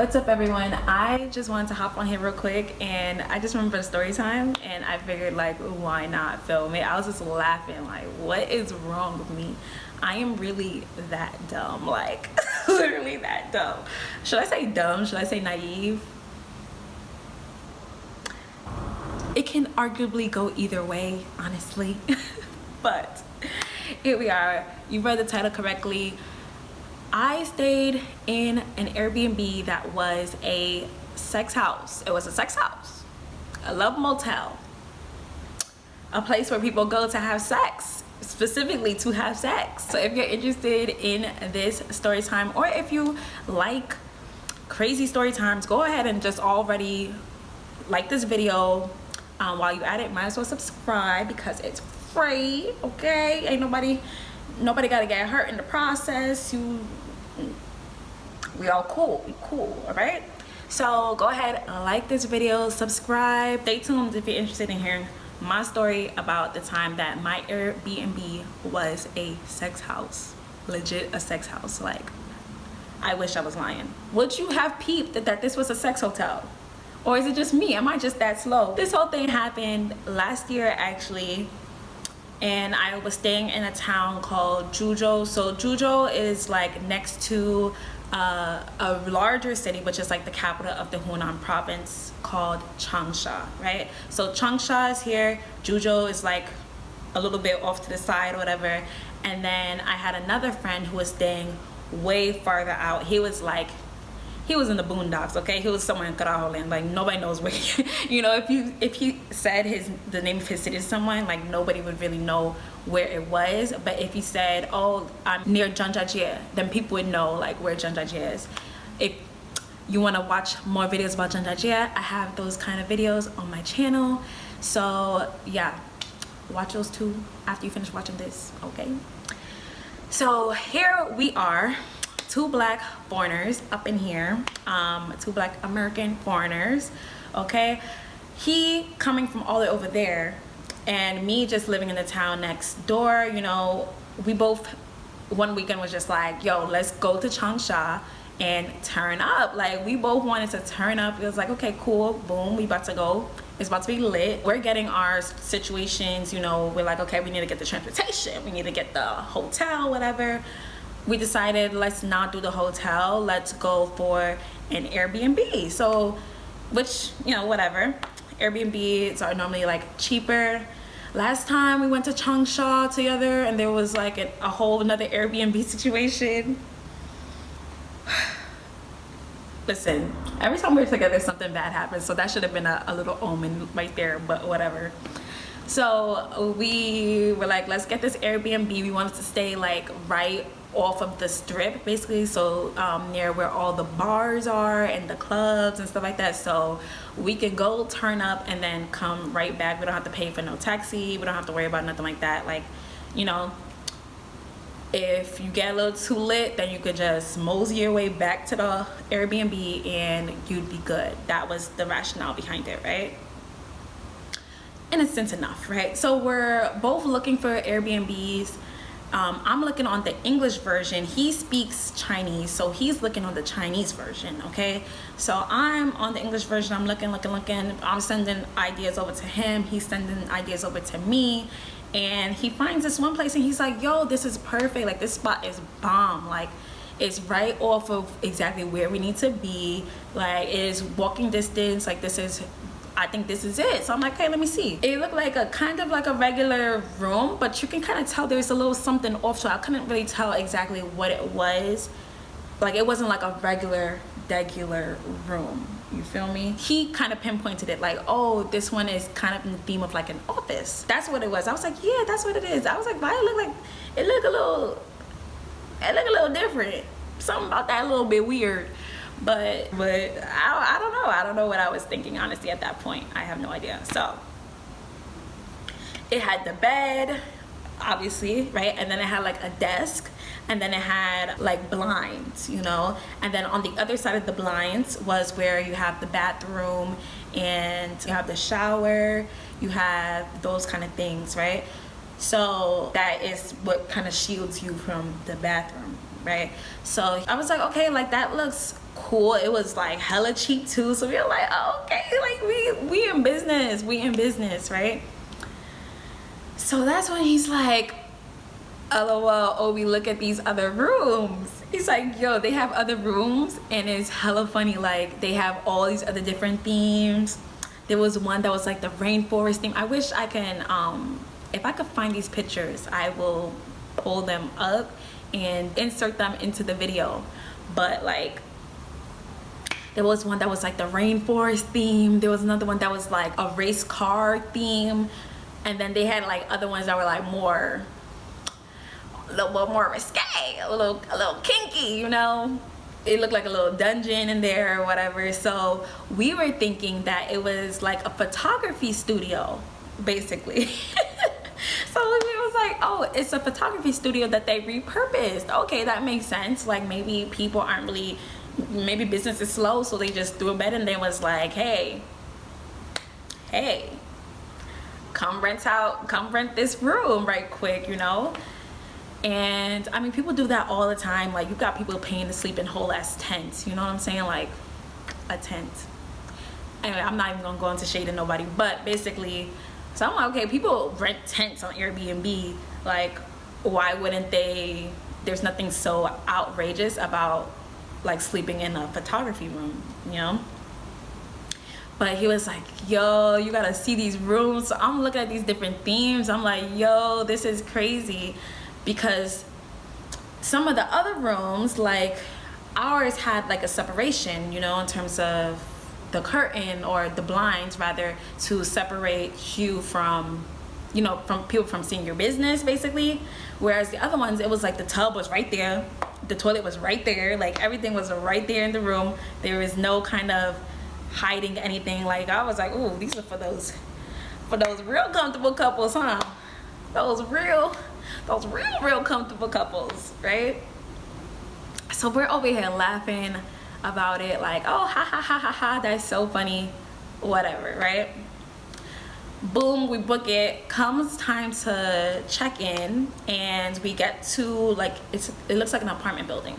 What's up, everyone? I just wanted to hop on here real quick, and I just remember the story time, and I figured, like, why not film it? I was just laughing, like, what is wrong with me? I am really that dumb, like literally that dumb. Should I say dumb? Should I say naive? It can arguably go either way, honestly. But here we are. You read the title correctly. I stayed in an Airbnb that was a sex house. It was a sex house, a love motel, a place where people go to have sex, specifically to have sex. So if you're interested in this story time, or if you like crazy story times, go ahead and just already like this video. While you're at it, might as well subscribe because it's free, okay? Ain't nobody gotta get hurt in the process. We all cool, we cool, all right? So go ahead and like this video, subscribe, stay tuned if you're interested in hearing my story about the time that my Airbnb was a sex house. Legit a sex house. Like, I wish I was lying. Would you have peeped that this was a sex hotel? Or is it just me? Am I just that slow? This whole thing happened last year, actually, and I was staying in a town called Zhuzhou. So Zhuzhou is like next to a larger city, which is like the capital of the Hunan province, called Changsha, right? So Changsha is here, Zhuzhou is like a little bit off to the side or whatever. And then I had another friend who was staying way farther out. He was in the boondocks, okay? He was somewhere in Carajoland, like nobody knows where you know, if he said the name of his city to someone, like nobody would really know where it was. But if he said, oh, I'm near Zhangjiajie, then people would know like where Zhangjiajie is. If you want to watch more videos about Zhangjiajie, I have those kind of videos on my channel. So yeah, watch those too after you finish watching this, okay? So here we are, two black foreigners up in here, two black American foreigners, okay? He coming from all the way over there, and me just living in the town next door. You know, we both one weekend was just like, yo, let's go to Changsha and turn up. Like, we both wanted to turn up. It was like, okay, cool, boom, we about to go. It's about to be lit. We're getting our situations, you know, we're like, okay, we need to get the transportation, we need to get the hotel, whatever. We decided, let's not do the hotel, let's go for an Airbnb. So, which, you know, whatever. Airbnbs are normally like cheaper. Last time we went to Changsha together, and there was like a whole another Airbnb situation. Listen, every time we're together, something bad happens. So that should have been a little omen right there, but whatever. So we were like, let's get this Airbnb. We wanted to stay like right off of the strip, basically, so near where all the bars are and the clubs and stuff like that, so we can go turn up and then come right back. We don't have to pay for no taxi, we don't have to worry about nothing like that. Like, you know, if you get a little too lit, then you could just mosey your way back to the Airbnb and you'd be good. That was the rationale behind it, right? Innocent enough, right? So we're both looking for Airbnbs. I'm looking on the English version. He speaks Chinese, so he's looking on the Chinese version, okay? So I'm on the English version. I'm looking. I'm sending ideas over to him. He's sending ideas over to me. And he finds this one place and he's like, yo, this is perfect. Like, this spot is bomb. Like, it's right off of exactly where we need to be. Like, it is walking distance. Like, I think this is it. So I'm like, hey, let me see. It looked like a kind of like a regular room, but you can kind of tell there's a little something off, so I couldn't really tell exactly what it was. Like, it wasn't like a regular room, you feel me? He kind of pinpointed it, like, oh, this one is kind of in the theme of like an office. That's what it was. I was like, yeah, that's what it is. I was like, why it looked a little different. Something about that a little bit weird. But I don't know. I don't know what I was thinking, honestly, at that point. I have no idea. So it had the bed, obviously, right? And then it had like a desk, and then it had like blinds, you know? And then on the other side of the blinds was where you have the bathroom, and you have the shower, you have those kind of things, right? So that is what kind of shields you from the bathroom, right? So I was like, okay, like that looks cool. It was like hella cheap too, so we were like, oh, okay, like we in business, right? So that's when he's like, LOL, Obi, look at these other rooms. He's like, yo, they have other rooms, and it's hella funny. Like, they have all these other different themes. There was one that was like the rainforest theme. I wish I can, if I could find these pictures, I will pull them up and insert them into the video. But like, there was one that was like the rainforest theme. There was another one that was like a race car theme. And then they had like other ones that were like more, a little more risque, a little kinky, you know. It looked like a little dungeon in there or whatever. So we were thinking that it was like a photography studio, basically. So we was like, oh, it's a photography studio that they repurposed. Okay, that makes sense. Like maybe people aren't really, maybe business is slow, so they just threw a bed and they was like, hey, come rent this room right quick, you know. And I mean, people do that all the time. Like, you got people paying to sleep in whole ass tents, you know what I'm saying? Like a tent. Anyway, I'm not even gonna go into shade of nobody, but basically, so I'm like, okay, people rent tents on Airbnb. Like, why wouldn't they? There's nothing so outrageous about like sleeping in a photography room, you know? But he was like, yo, you gotta see these rooms. So I'm looking at these different themes. I'm like, yo, this is crazy. Because some of the other rooms, like ours, had like a separation, you know, in terms of the curtain or the blinds rather, to separate you from, you know, from people from seeing your business basically. Whereas the other ones, it was like the tub was right there, the toilet was right there, like everything was right there in the room. There was no kind of hiding anything. Like I was like, ooh, these are for those real comfortable couples, huh? Those real comfortable couples, right? So we're over here laughing about it, like, oh, ha ha ha ha ha, that's so funny, whatever, right? Boom, we book it. Comes time to check in, and we get to like, it looks like an apartment building,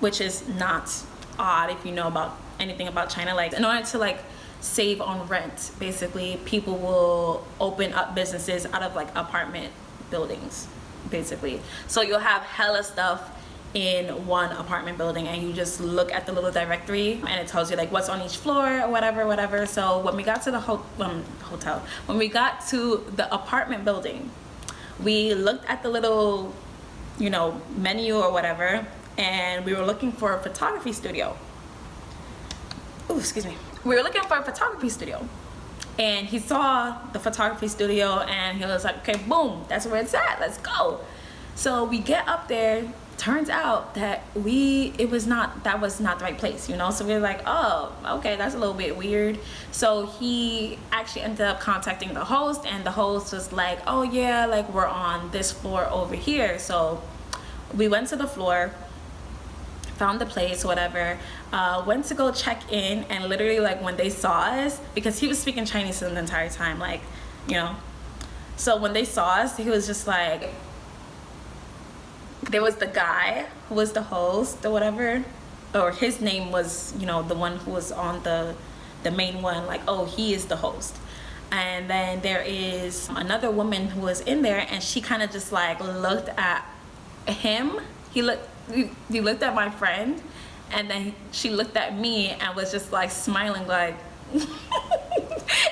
which is not odd if you know about anything about China. Like, in order to like save on rent, basically, people will open up businesses out of like apartment buildings, basically. So you'll have hella stuff in one apartment building, and you just look at the little directory and it tells you like what's on each floor or whatever. So when we got to the hotel, when we got to the apartment building, we looked at the little, you know, menu or whatever, and we were looking for a photography studio. Oh, excuse me. We were looking for a photography studio, and he saw the photography studio and he was like, okay, boom, that's where it's at, let's go. So we get up there. Turns out that that was not the right place, you know. So we were like, oh, okay, that's a little bit weird. So he actually ended up contacting the host, and the host was like, oh yeah, like we're on this floor over here. So we went to the floor, found the place, whatever, went to go check in, and literally like when they saw us, because he was speaking Chinese the entire time, like, you know, so when they saw us, he was just like, there was the guy who was the host or whatever, or his name was, you know, the one who was on the main one, like, oh, he is the host. And then there is another woman who was in there, and she kind of just like looked at him. He looked at my friend, and then she looked at me and was just like smiling, like it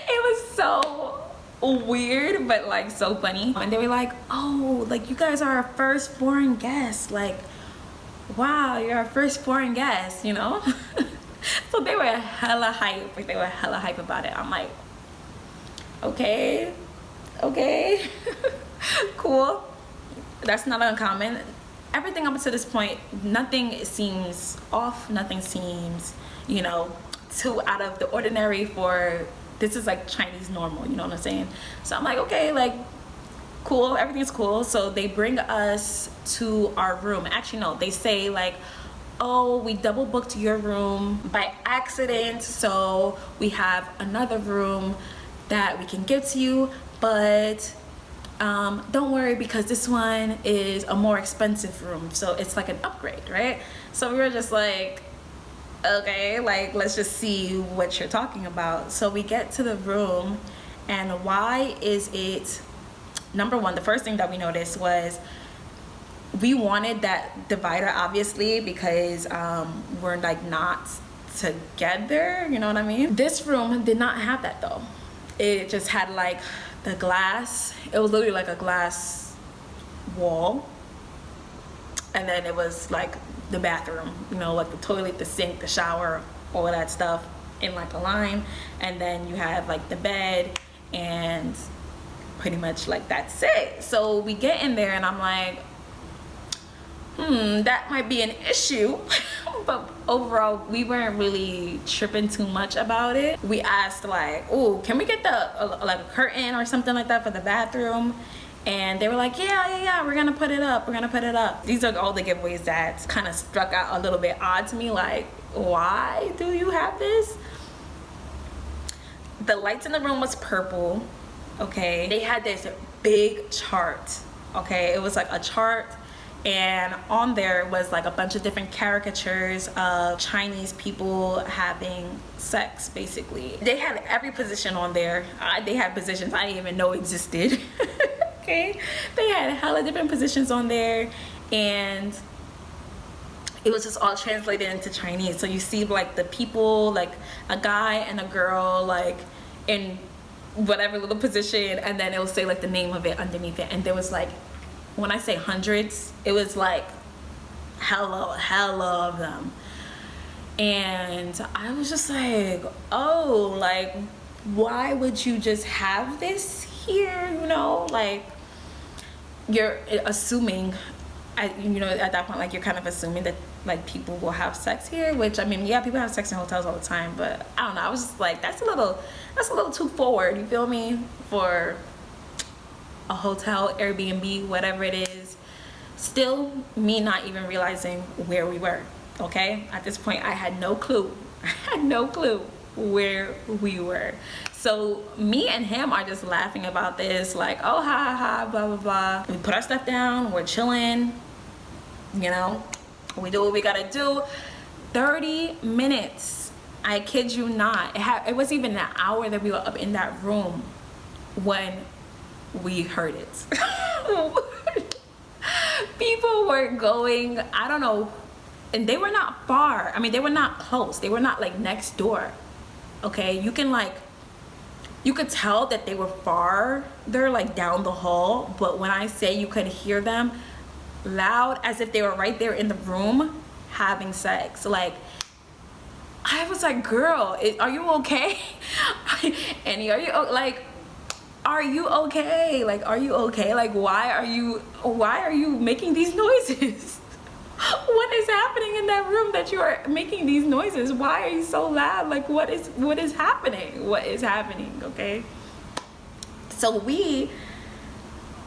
was so weird, but like so funny. And they were like, oh, like you guys are our first foreign guests, like wow, you're our first foreign guest, you know. So they were hella hype, like they were hella hype about it. I'm like, okay cool, that's not uncommon. Everything up to this point, nothing seems off, nothing seems, you know, too out of the ordinary for, this is like Chinese normal, you know what I'm saying? So I'm like, okay, like cool, everything's cool. So they bring us to our room. Actually no, they say like, oh, we double booked your room by accident, so we have another room that we can give to you, but don't worry, because this one is a more expensive room, so it's like an upgrade, right? So we were just like, okay, like, let's just see what you're talking about. So we get to the room, and why is it, number one, the first thing that we noticed was we wanted that divider, obviously, because we're like not together, you know what I mean? This room did not have that though. It just had like the glass. It was literally like a glass wall, and then it was like the bathroom, you know, like the toilet, the sink, the shower, all of that stuff in like a line, and then you have like the bed, and pretty much like that's it. So we get in there and I'm like, that might be an issue. But overall, we weren't really tripping too much about it. We asked like, oh, can we get the like a curtain or something like that for the bathroom? And they were like, yeah, we're gonna put it up, These are all the giveaways that kind of struck out a little bit odd to me. Like, why do you have this? The lights in the room was purple, okay? They had this big chart, okay? It was like a chart, and on there was like a bunch of different caricatures of Chinese people having sex, basically. They had every position on there. They had positions I didn't even know existed. Okay, they had hella different positions on there, and it was just all translated into Chinese. So you see like the people, like a guy and a girl, like in whatever little position, and then it will say like the name of it underneath it. And there was like, when I say hundreds, it was like hella of them. And I was just like, oh, like, why would you just have this here? You know, like, you're assuming, you know, at that point, like, you're kind of assuming that like people will have sex here, which, I mean, yeah, people have sex in hotels all the time, but I don't know, I was just like, that's a little too forward, you feel me, for a hotel, Airbnb, whatever it is. Still, me not even realizing where we were, okay? At this point, I had no clue where we were. So me and him are just laughing about this, like, oh, ha, blah, blah, blah. We put our stuff down, we're chilling, you know, we do what we gotta do. 30 minutes, I kid you not. It wasn't even an hour that we were up in that room when we heard it. People were going, I don't know, and they were not far. I mean, they were not close. They were not like next door. Okay, you could tell that they were farther, like down the hall, but when I say you could hear them loud, as if they were right there in the room having sex. Like, I was like, girl, are you okay? Annie, are you like, are you okay? Like, are you okay? Like, why are you making these noises? What is happening in that room that you are making these noises? Why are you so loud? Like, what is happening? What is happening? Okay, so we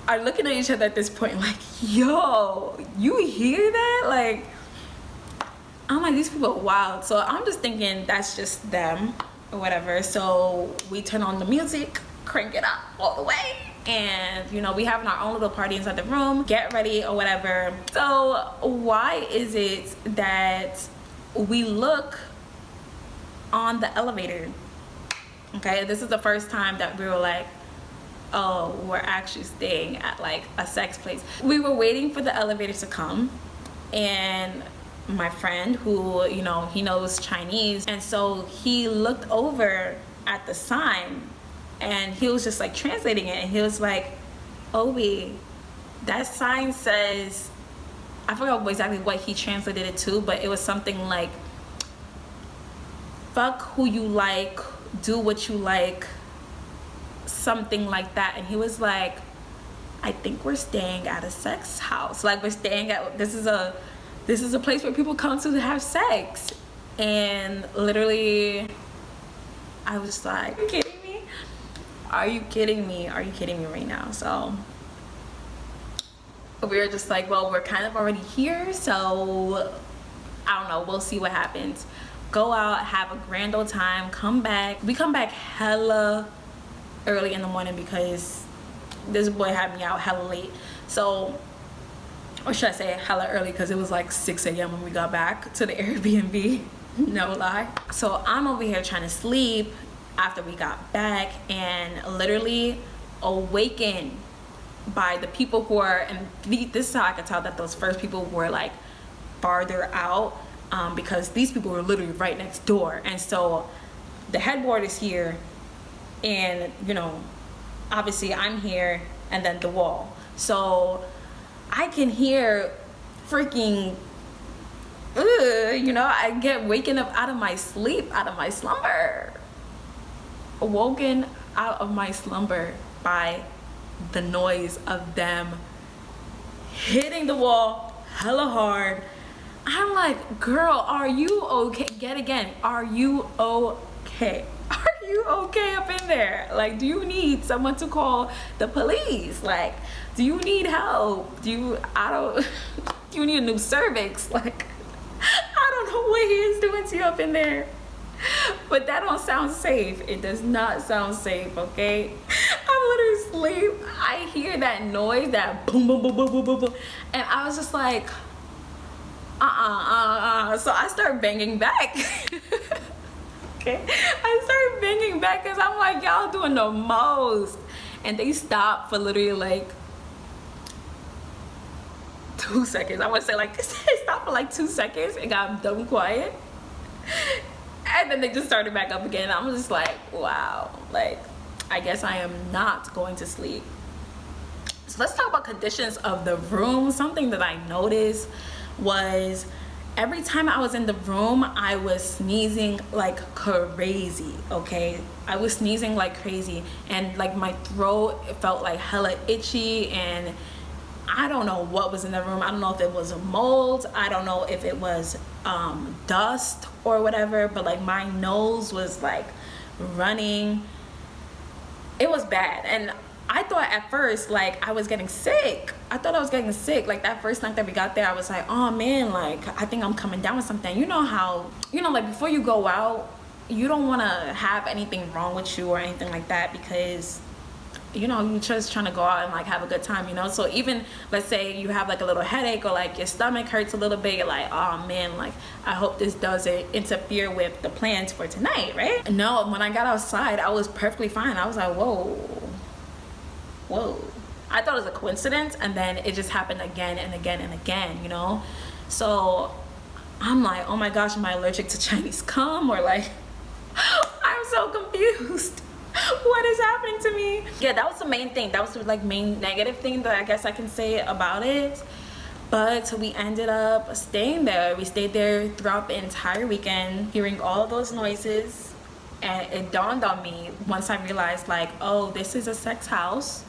are looking at each other at this point like, yo, you hear that? Like, I'm like, these people are wild. So I'm just thinking that's just them or whatever. So we turn on the music, crank it up all the way, and you know, we having our own little party inside the room, get ready or whatever. So why is it that we look on the elevator? Okay, this is the first time that we were like, oh, we're actually staying at like a sex place. We were waiting for the elevator to come, and my friend, who, you know, he knows Chinese, and so he looked over at the sign and he was just like translating it, and he was like, Obi, that sign says, I forgot exactly what he translated it to, but it was something like, fuck who you like, do what you like, something like that. And he was like, I think we're staying at a sex house, like we're staying at, this is a place where people come to have sex. And literally I was just like, are you kidding me? Are you kidding me? Are you kidding me right now? So we were just like, well, we're kind of already here, so I don't know, we'll see what happens. Go out, have a grand old time, come back. We come back hella early in the morning because this boy had me out hella late. So, or should I say hella early, because it was like 6 a.m. when we got back to the Airbnb. No lie. So I'm over here trying to sleep after we got back, and literally awakened by the people who are, and this is how I could tell that those first people were like farther out, because these people were literally right next door. And so the headboard is here, and you know, obviously I'm here, and then the wall. So I can hear freaking, you know, I get waken up out of my sleep, out of my slumber, woken out of my slumber by the noise of them hitting the wall hella hard. I'm like, girl, are you okay? Yet again, are you okay? Are you okay up in there? Like, do you need someone to call the police? Like, do you need help? Do you need a new cervix? Like, I don't know what he is doing to you up in there, but that don't sound safe. It does not sound safe, okay? I'm literally asleep. I hear that noise, that boom, boom, boom, boom, boom, boom, boom, and I was just like, so I start banging back. Okay, I started banging back because I'm like, y'all doing the most. And they stopped for literally like 2 seconds. I want to say like, they stopped for like 2 seconds and got dumb quiet. And then they just started back up again. I'm just like, wow, like, I guess I am not going to sleep. So let's talk about conditions of the room. Something that I noticed was every time I was in the room, I was sneezing like crazy, okay? I was sneezing like crazy, and like my throat felt like hella itchy, and I don't know what was in the room. I don't know if it was a mold. I don't know if it was dust or whatever, but like my nose was like running. It was bad, and I thought at first like I was getting sick. I thought I was getting sick. Like that first night that we got there, I was like, oh man, like I think I'm coming down with something. You know how, you know, like before you go out, you don't want to have anything wrong with you or anything like that, because you know, you're just trying to go out and like have a good time, you know? So even let's say you have like a little headache or like your stomach hurts a little bit, you're like, oh man, like I hope this doesn't interfere with the plans for tonight, right? No, when I got outside, I was perfectly fine. I was like, whoa. I thought it was a coincidence, and then it just happened again and again and again, you know? So I'm like, oh my gosh, am I allergic to Chinese cum? Or like, I'm so confused. What is happening to me? Yeah, that was the main thing. That was the like main negative thing that I guess I can say about it. But we ended up staying there. We stayed there throughout the entire weekend, hearing all of those noises. And it dawned on me once I realized like, oh, this is a sex house.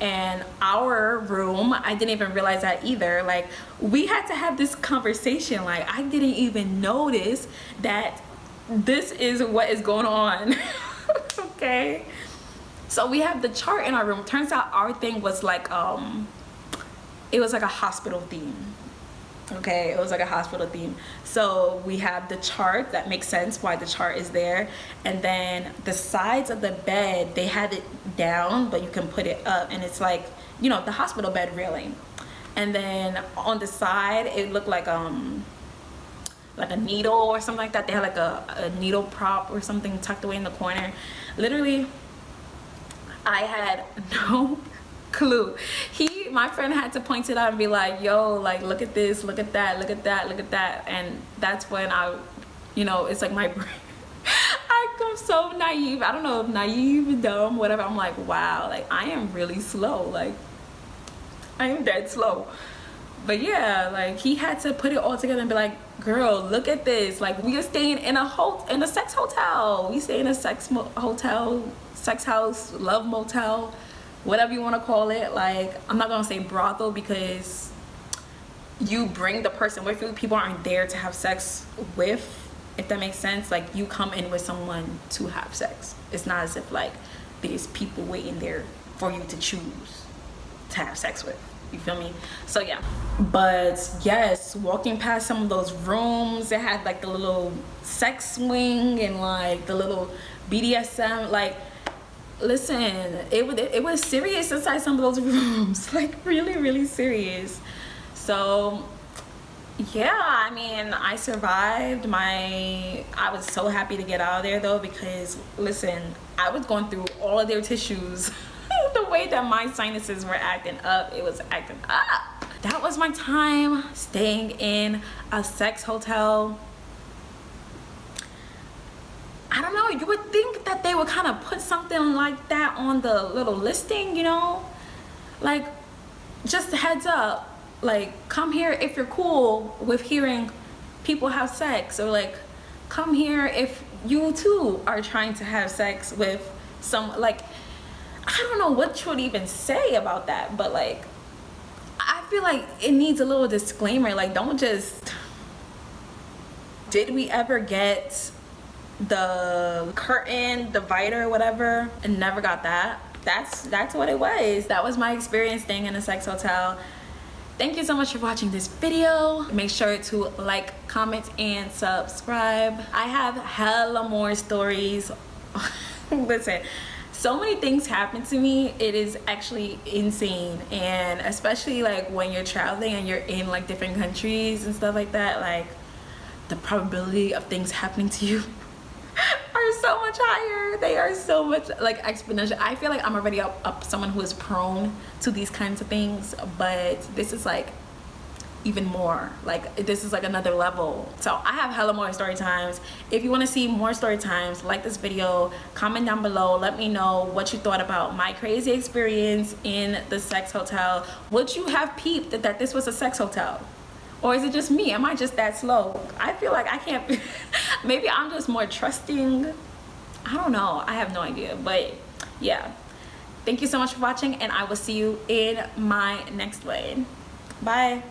And our room, I didn't even realize that either. Like, we had to have this conversation. Like, I didn't even notice that this is what is going on. Okay, so we have the chart in our room. Turns out our thing was like it was like a hospital theme. Okay, it was like a hospital theme. So we have the chart. That makes sense why the chart is there. And then the sides of the bed, they had it down, but you can put it up, and it's like, you know, the hospital bed railing. And then on the side, it looked like a needle or something like that. They had like a needle prop or something tucked away in the corner. Literally, I had no clue. My friend had to point it out and be like, yo, like, look at this, look at that, look at that, look at that. And that's when I, you know, it's like my brain, I'm so naive. I don't know if naive, dumb, whatever. I'm like, wow, like I am really slow. Like I am dead slow. But yeah, like he had to put it all together and be like, girl, look at this. Like we are staying in a sex hotel. We stay in a sex hotel, sex house, love motel, whatever you want to call it. Like, I'm not gonna say brothel, because you bring the person with you. People aren't there to have sex with, if that makes sense. Like, you come in with someone to have sex. It's not as if like there's people waiting there for you to choose to have sex with. You feel me? So yeah. But yes, walking past some of those rooms, it had like the little sex swing and like the little BDSM, like listen, it was serious inside some of those rooms, like really serious. So yeah, I mean, I survived. I was so happy to get out of there though, because listen, I was going through all of their tissues. The way that my sinuses were acting up, it was acting up. That was my time staying in a sex hotel. I don't know, you would think that they would kind of put something like that on the little listing, you know, like, just a heads up, like, come here if you're cool with hearing people have sex, or like, come here if you too are trying to have sex with some, like, I don't know what you would even say about that, but like, I feel like it needs a little disclaimer, like, don't just, did we ever get the curtain divider, whatever? And never got that. That's what it was. That was my experience staying in a sex hotel. Thank you so much for watching this video. Make sure to like, comment, and subscribe. I have hella more stories. Listen, so many things happen to me, it is actually insane. And especially like when you're traveling and you're in like different countries and stuff like that, like the probability of things happening to you are so much higher. They are so much like exponential. I feel like I'm already up someone who is prone to these kinds of things, but this is like even more, like this is like another level. So I have hella more story times. If you want to see more story times, like this video, comment down below, let me know what you thought about my crazy experience in the sex hotel. Would you have peeped that this was a sex hotel? Or is it just me? Am I just that slow? I feel like I can't. Maybe I'm just more trusting. I don't know. I have no idea. But yeah. Thank you so much for watching, and I will see you in my next one. Bye.